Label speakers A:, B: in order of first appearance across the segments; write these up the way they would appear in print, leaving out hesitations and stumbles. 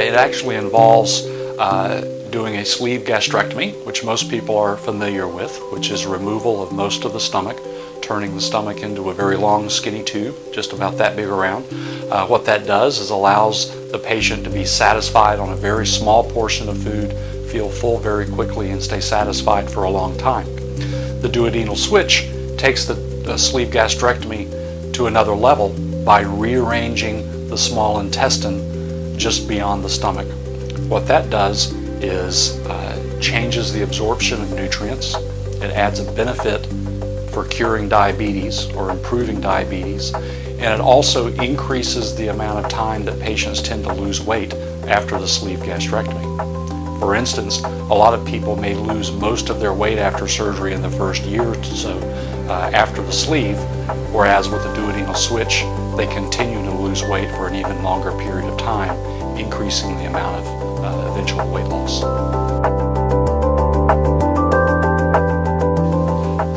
A: It actually involves doing a sleeve gastrectomy, which most people are familiar with, which is removal of most of the stomach, turning the stomach into a very long skinny tube, just about that big around. What that does is allows the patient to be satisfied on a very small portion of food, feel full very quickly, and stay satisfied for a long time. The duodenal switch takes the sleeve gastrectomy to another level by rearranging the small intestine just beyond the stomach. What that does is changes the absorption of nutrients. It adds a benefit for curing diabetes or improving diabetes, and it also increases the amount of time that patients tend to lose weight after the sleeve gastrectomy. For instance, a lot of people may lose most of their weight after surgery in the first year or so after the sleeve, whereas with the duodenal switch, they continue to lose weight for an even longer period of time, increasing the amount of eventual weight loss.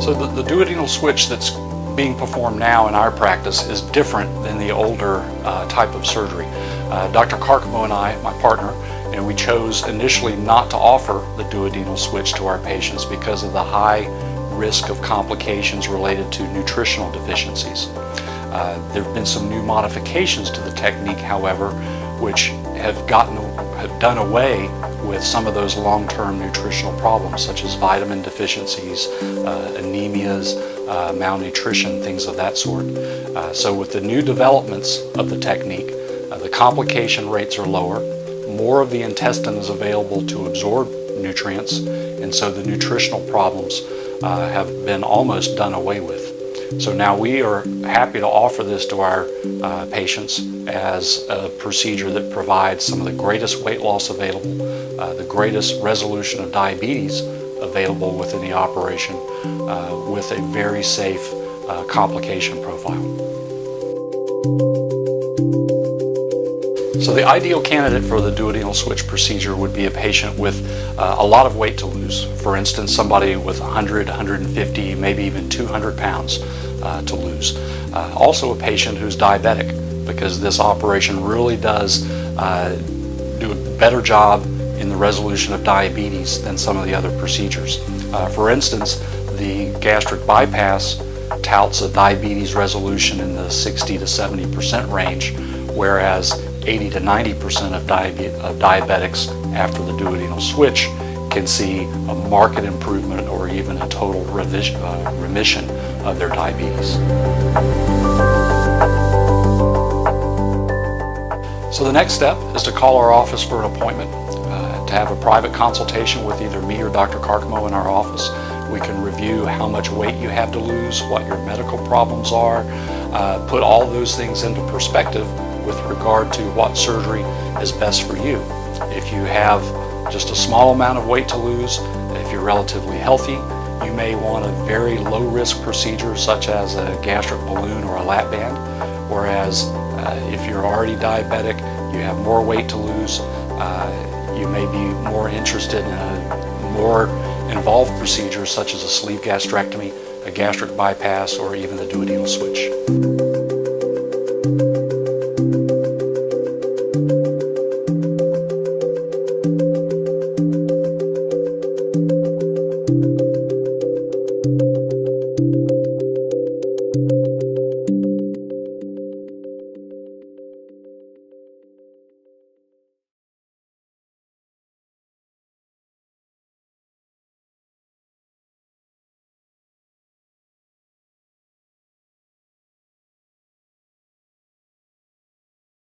A: So the duodenal switch that's being performed now in our practice is different than the older type of surgery. Dr. Carcamo and I, my partner, we chose initially not to offer the duodenal switch to our patients because of the high risk of complications related to nutritional deficiencies. There have been some new modifications to the technique, however, which have done away with some of those long-term nutritional problems, such as vitamin deficiencies, anemias, malnutrition, things of that sort. So with the new developments of the technique, the complication rates are lower, more of the intestine is available to absorb nutrients, and so the nutritional problems have been almost done away with. So now we are happy to offer this to our patients as a procedure that provides some of the greatest weight loss available, the greatest resolution of diabetes available within the operation, with a very safe complication profile. So the ideal candidate for the duodenal switch procedure would be a patient with a lot of weight to lose. For instance, somebody with 100, 150, maybe even 200 pounds to lose. Also a patient who's diabetic, because this operation really does do a better job in the resolution of diabetes than some of the other procedures. For instance, the gastric bypass touts a diabetes resolution in the 60 to 70% range, whereas 80 to 90% of diabetics after the duodenal switch can see a marked improvement or even a total remission of their diabetes. So the next step is to call our office for an appointment, to have a private consultation with either me or Dr. Carcamo in our office. We can review how much weight you have to lose, what your medical problems are, put all those things into perspective with regard to what surgery is best for you. If you have just a small amount of weight to lose, if you're relatively healthy, you may want a very low-risk procedure such as a gastric balloon or a lap band, whereas if you're already diabetic, you have more weight to lose, you may be more interested in a more involved procedure such as a sleeve gastrectomy, a gastric bypass, or even the duodenal switch.